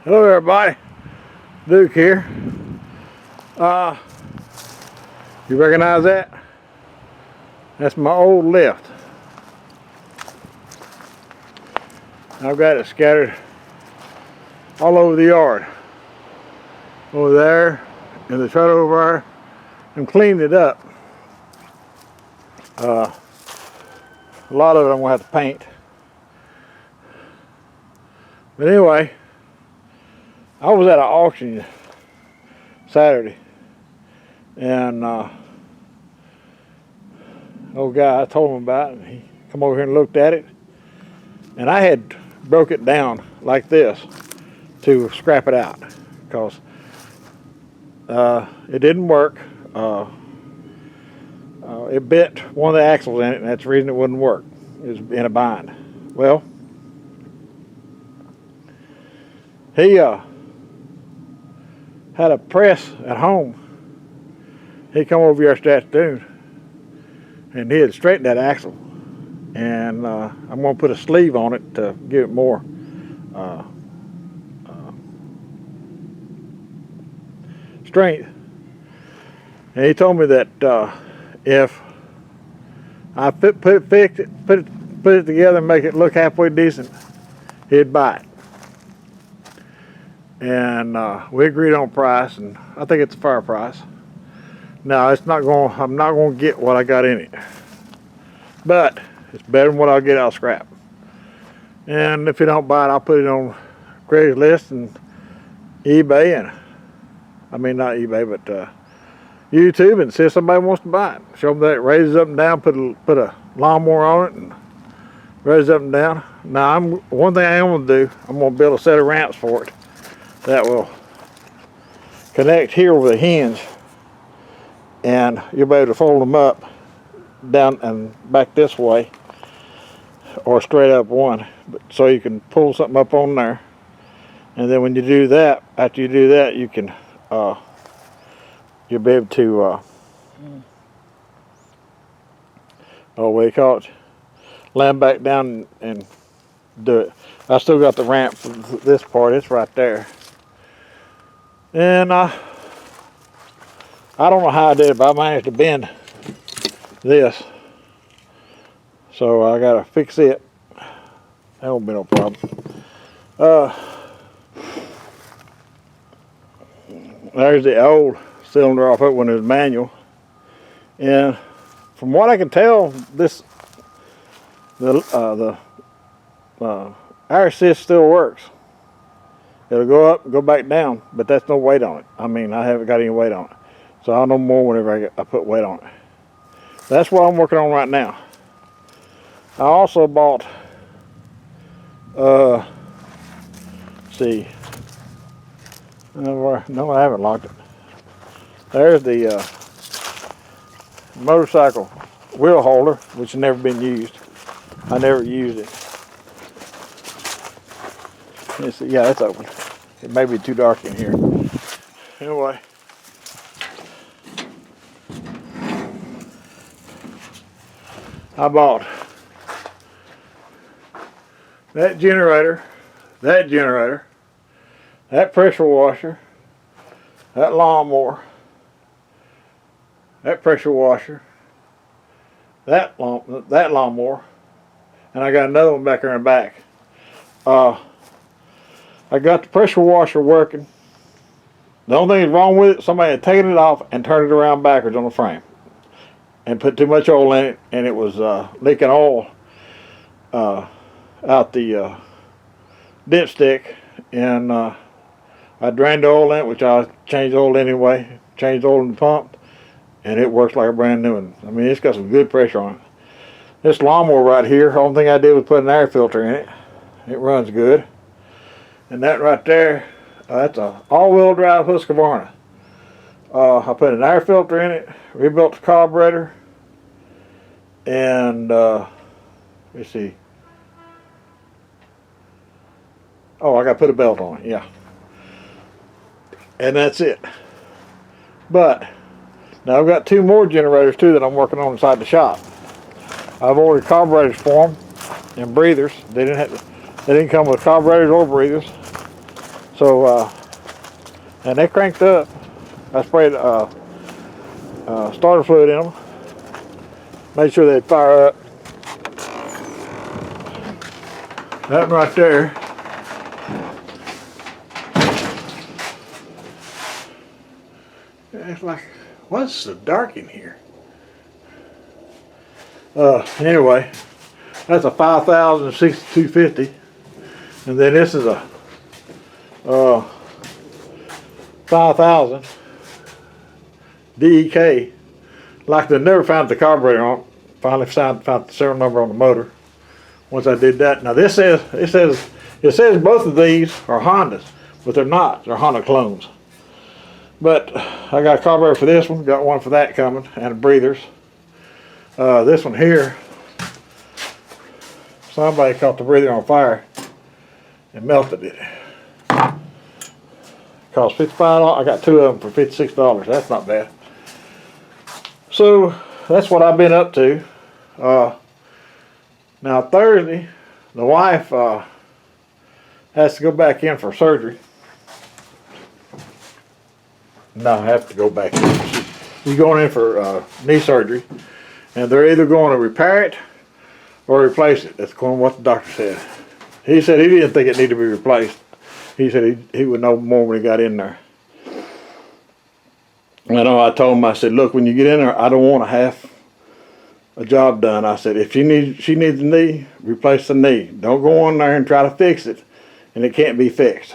Hello everybody, Duke here. You recognize that? That's my old lift. I've got it scattered all over the yard. Over there, in the truck over there, and cleaned it up. A lot of it I'm gonna have to paint. But anyway, I was at an auction Saturday, and old guy, I told him about it, and he come over here and looked at it, and I had broke it down like this to scrap it out because it didn't work. It bit one of the axles in it, and that's the reason it wouldn't work. It was in a bind. Well, he had a press at home. He come over yesterday afternoon, and he had straightened that axle, and I'm going to put a sleeve on it to give it more strength. And he told me that if I put it together and make it look halfway decent, he'd buy it. And we agreed on price, and I think it's a fair price. Now I'm not going to get what I got in it, but it's better than what I'll get out of scrap. And if you don't buy it, I'll put it on Craigslist and eBay, and I mean not eBay, but YouTube, and see if somebody wants to buy it. Show them that it raises up and down. Put a lawnmower on it and raises up and down. Now one thing I am going to do, I'm going to build a set of ramps for it that will connect here with a hinge, and you'll be able to fold them up down and back this way, or straight up one, so you can pull something up on there. And then when you do that, after you do that, you can you'll be able to what do you call it, land back down and do it. I still got the ramp for this part. It's right there. And I don't know how I did it, but I managed to bend this. So I gotta fix it. That won't be no problem. There's the old cylinder off it when it was manual. And from what I can tell, the air assist still works. It'll go up and go back down, but that's no weight on it. I mean, I haven't got any weight on it. So I'll know more whenever I put weight on it. That's what I'm working on right now. I also bought, let's see. No, I haven't locked it. There's the motorcycle wheel holder, which has never been used. I never used it. Yeah, that's open. It may be too dark in here. Anyway, I bought that generator, that pressure washer, that lawnmower, that pressure washer, that lawnmower, and I got another one back there in the back. I got the pressure washer working. The only thing that's wrong with it, somebody had taken it off and turned it around backwards on the frame and put too much oil in it, and it was leaking oil out the dipstick. And I drained the oil in it, which I changed oil anyway, changed oil in the pump, and it works like a brand new one. I mean, it's got some good pressure on it. This lawnmower right here, the only thing I did was put an air filter in it. It runs good. And that right there, that's a all-wheel drive Husqvarna. I put an air filter in it, rebuilt the carburetor, and let's see. Oh, I got to put a belt on it, yeah. And that's it. But now I've got two more generators too that I'm working on inside the shop. I've ordered carburetors for them and breathers. They didn't come with carburetors or breathers. So, and they cranked up. I sprayed starter fluid in them. Made sure they'd fire up. That right there. It's like, what's so dark in here? Anyway, that's a 5,062.50, and then this is a 5,000 DEK. Like they never found the carburetor on. Finally found the serial number on the motor. Once I did that, now this says it says both of these are Hondas, but they're not. They're Honda clones. But I got a carburetor for this one, got one for that coming, and breathers. This one here, somebody caught the breather on fire and melted it. Cost $55. I got two of them for $56. That's not bad. So that's what I've been up to. Now Thursday, the wife has to go back in for surgery. No, I have to go back in. She's going in for knee surgery, and they're either going to repair it or replace it. That's what the doctor said. He said he didn't think it needed to be replaced. He said he would know more when he got in there. I know I told him, I said, look, when you get in there, I don't want to have a job done. I said, if she needs a knee, replace the knee. Don't go on there and try to fix it, and it can't be fixed.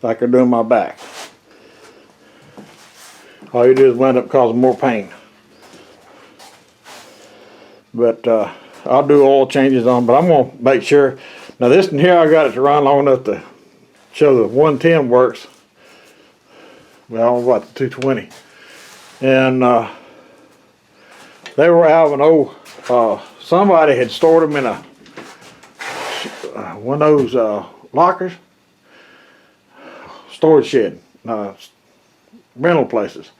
Like they're doing my back. All you do is wind up causing more pain. But I'll do oil changes on, but I'm going to make sure. Now this one here, I got it to run long enough to show the 110 works. Well, what, the 220. And they were out of an old, somebody had stored them in a one of those lockers, storage shed, rental places.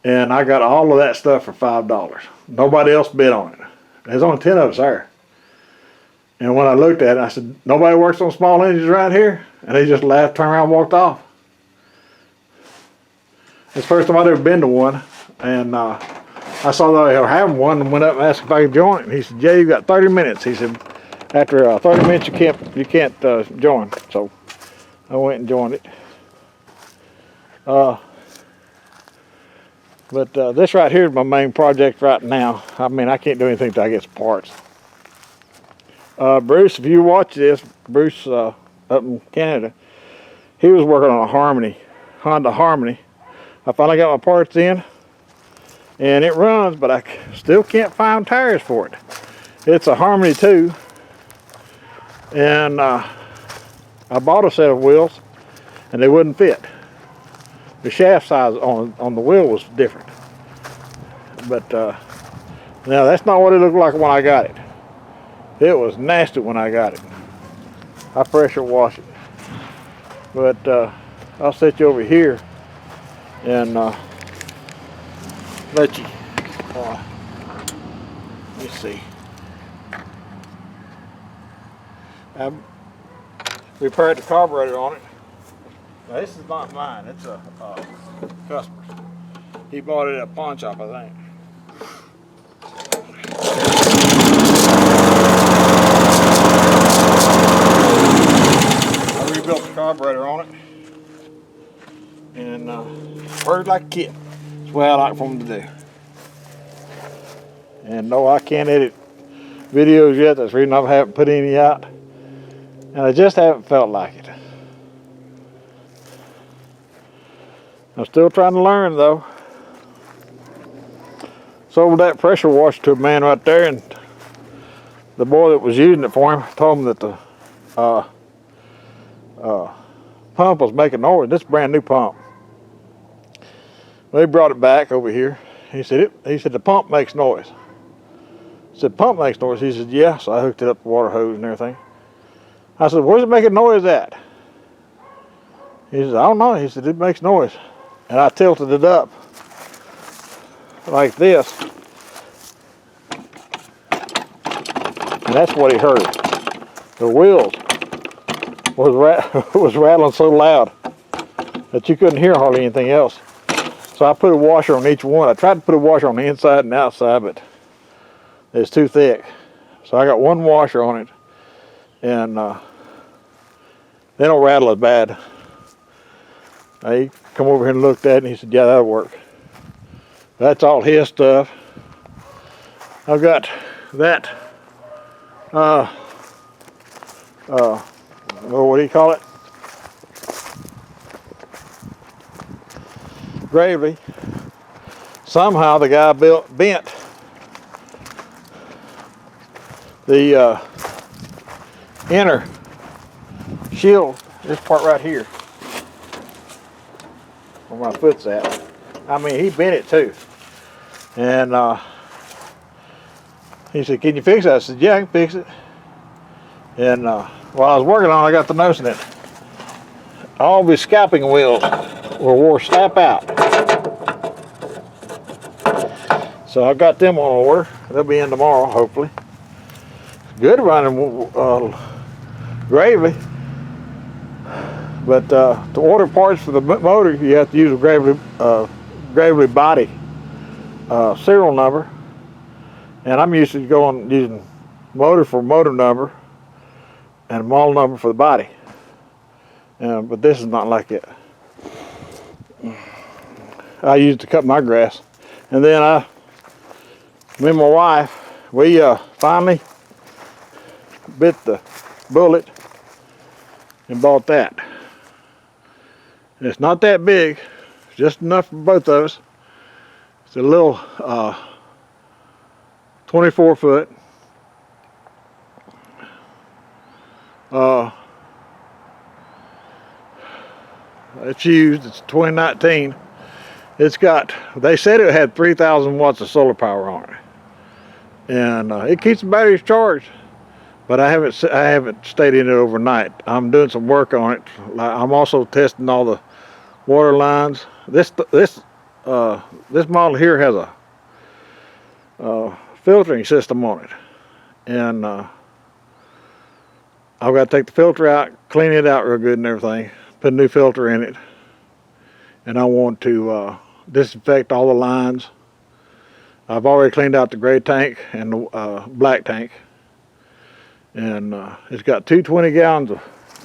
And I got all of that stuff for $5. Nobody else bid on it. There's only 10 of us there. And when I looked at it, I said, nobody works on small engines around here? And they just laughed, turned around, and walked off. It's the first time I'd ever been to one. And I saw that they were having one and went up and asked if I could join it. And he said, yeah, you got 30 minutes. He said, after 30 minutes you can't join. So I went and joined it. But this right here is my main project right now. I mean, I can't do anything till I get some parts. Bruce, if you watch this, Bruce up in Canada, he was working on a Honda Harmony. I finally got my parts in, and it runs, but I still can't find tires for it. It's a Harmony 2, and I bought a set of wheels, and they wouldn't fit. The shaft size on the wheel was different. But now that's not what it looked like when I got it. It was nasty when I got it. I pressure wash it. But I'll set you over here and let you, let's see. I repaired the carburetor on it. Now, this is not mine, it's a customer's. He bought it at a pawn shop, I think. I rebuilt the carburetor on it. And worked like a kid. That's the way I like for them to do. And no, I can't edit videos yet. That's the reason I haven't put any out. And I just haven't felt like it. I'm still trying to learn though. Sold that pressure washer to a man right there, and the boy that was using it for him told him that the pump was making noise. This is a brand new pump. Well, he brought it back over here. He said the pump makes noise. I said, pump makes noise? He said, yeah. So I hooked it up to the water hose and everything. I said, where's it making noise at? He said, I don't know. He said, it makes noise. And I tilted it up like this. And that's what he heard. The wheels was rattling so loud that you couldn't hear hardly anything else. So I put a washer on each one. I tried to put a washer on the inside and outside, but it's too thick. So I got one washer on it, and they don't rattle as bad. He come over here and looked at it, and he said, yeah, that'll work. That's all his stuff. I've got that, what do you call it? Gravely. Somehow the guy bent the inner shield, this part right here, where my foot's at. I mean, he bent it too. And he said, can you fix that? I said, yeah, I can fix it. And while I was working on it, I got to noticing that all of his scalping wheels wore snap out. So I got them on order. They'll be in tomorrow, hopefully. Good running Gravely. But to order parts for the motor, you have to use a Gravely body serial number. And I'm used to using motor for motor number and model number for the body. But this is not like it. I used to cut my grass. And then me and my wife, we finally bit the bullet and bought that. And it's not that big, it's just enough for both of us. It's a little 24 foot. It's used, it's 2019. It's got, they said it had 3,000 watts of solar power on it. And it keeps the batteries charged. But I haven't stayed in it overnight. I'm doing some work on it. I'm also testing all the water lines. This model here has a filtering system on it, and I've got to take the filter out, clean it out real good and everything, put a new filter in it, and I want to disinfect all the lines. I've already cleaned out the gray tank and the black tank. And it's got 220 gallons of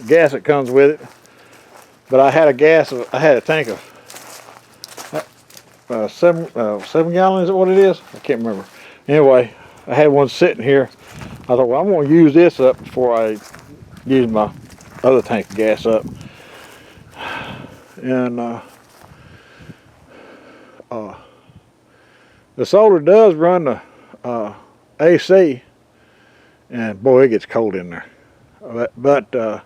gas that comes with it. But I had a tank of 7 gallons, is that what it is? I can't remember. Anyway, I had one sitting here. I thought, well, I'm going to use this up before I use my other tank of gas up. And the solar does run the AC. And boy, it gets cold in there. But the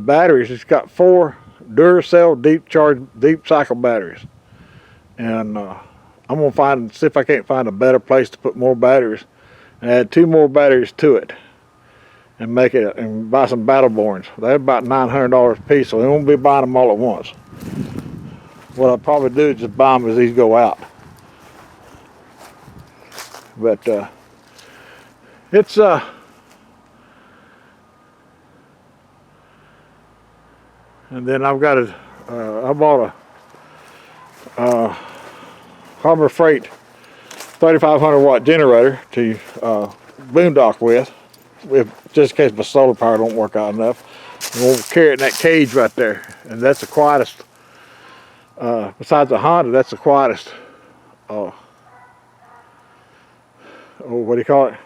batteries, it's got 4 Duracell deep cycle batteries. And I'm gonna see if I can't find a better place to put more batteries, and add 2 more batteries to it, and and buy some battle borings. They're about $900 a piece, so we won't be buying them all at once. What I'll probably do is just buy them as these go out. But it's and then I've got I bought a Harbor Freight 3,500 watt generator to boondock with, just in case my solar power don't work out enough. And we'll carry it in that cage right there, and that's the quietest. Besides the Honda, that's the quietest. What do you call it?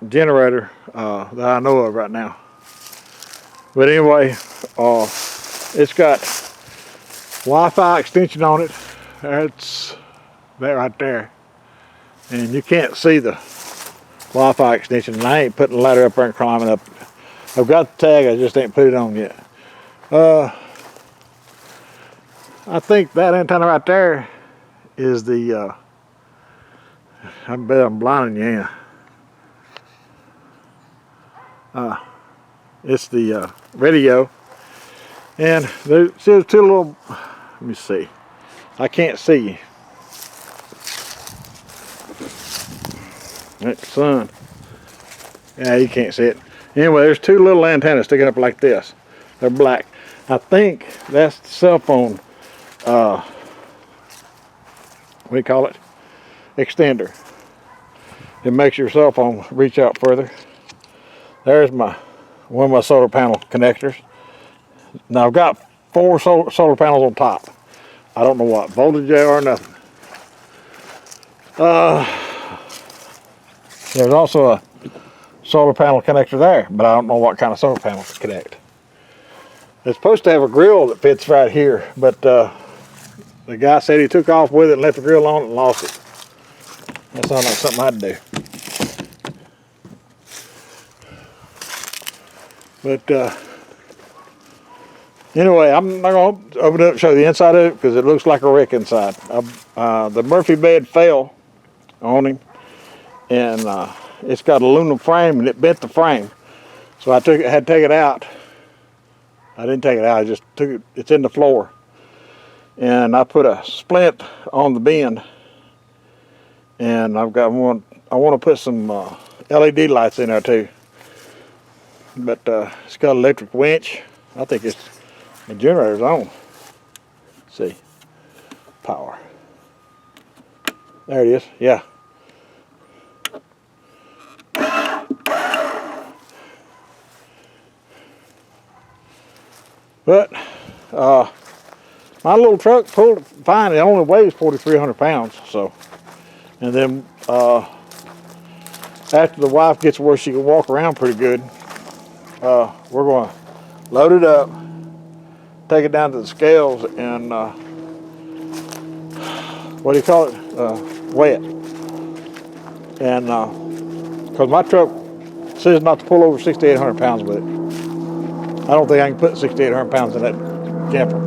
Generator that I know of right now. But anyway, it's got Wi-Fi extension on it. That's that right there, and you can't see the Wi-Fi extension. And I ain't putting the ladder up there and climbing up. I've got the tag, I just ain't put it on yet. I think that antenna right there is the I bet I'm blinding you in. It's the radio, and there's 2 little, let me see, I can't see. That sun. Yeah, you can't see it. Anyway, there's two little antennas sticking up like this. They're black. I think that's the cell phone, what do you call it? Extender. It makes your cell phone reach out further. There's one of my solar panel connectors. Now I've got 4 solar panels on top. I don't know what voltage they are or nothing. There's also a solar panel connector there, but I don't know what kind of solar panel to connect. It's supposed to have a grill that fits right here, but the guy said he took off with it and left the grill on it and lost it. That sounds like something I'd do. But anyway, I'm not going to open it up and show you the inside of it because it looks like a wreck inside. The Murphy bed fell on him, and it's got an aluminum frame and it bent the frame. So I had to take it out. I didn't take it out, I just took it, it's in the floor. And I put a splint on the bend, and I've got one, I want to put some LED lights in there too. But it's got an electric winch. I think it's, the generator's on. Let's see, power. There it is, yeah. But my little truck pulled fine. It only weighs 4,300 pounds. So, and then after the wife gets where she can walk around pretty good, we're going to load it up, take it down to the scales, and what do you call it? Weigh it. And because my truck says not to pull over 6,800 pounds with it. I don't think I can put 6,800 pounds in that camper.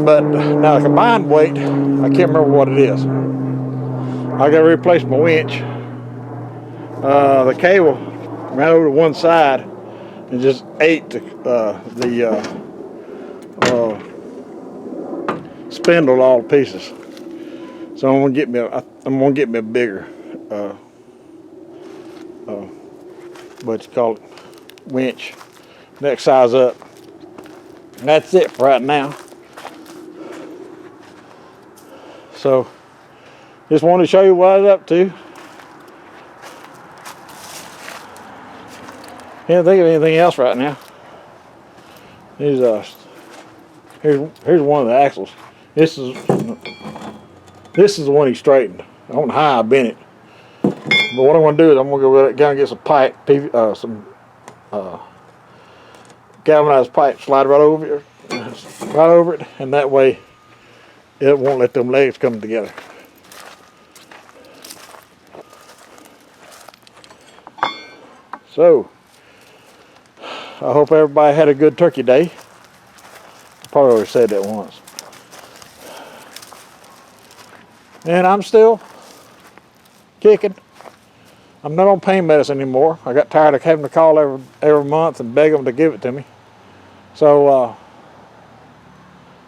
But now the combined weight, I can't remember what it is. I got to replace my winch. The cable ran over to one side and just ate the spindle all to pieces. So I'm gonna get me a bigger what you call it, winch, next size up. And that's it for right now. So just wanted to show you what I was up to. Can't think of anything else right now. Here's one of the axles. This is the one he straightened. I don't know how I bent it. But what I'm going to do is I'm going to go down and get some pipe, some galvanized pipe, slide right over it, and that way it won't let them legs come together. So, I hope everybody had a good turkey day. I probably already said that once. And I'm still kicking. I'm not on pain medicine anymore. I got tired of having to call every month and beg them to give it to me. So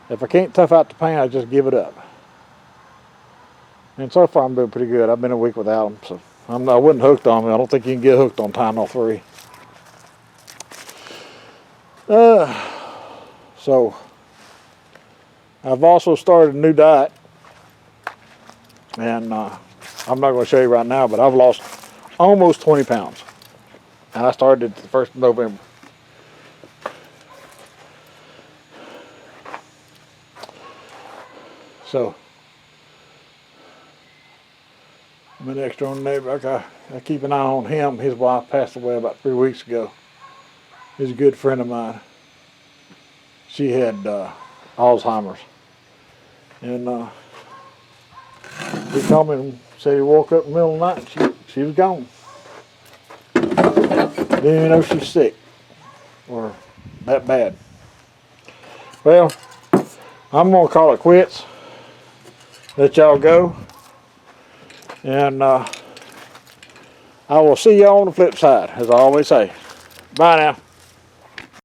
if I can't tough out the pain, I just give it up. And so far I'm doing pretty good. I've been a week without them, so I wasn't hooked on them. I don't think you can get hooked on Tylenol 3. So I've also started a new diet, and I'm not going to show you right now, but I've lost almost 20 pounds. And I started it the 1st of November. So, my next door neighbor, I keep an eye on him. His wife passed away about 3 weeks ago. He's a good friend of mine. She had Alzheimer's. And he called me and said he woke up in the middle of the night and she was gone. Didn't even know she's sick or that bad. Well, I'm gonna call it quits. Let y'all go. And I will see y'all on the flip side, as I always say. Bye now.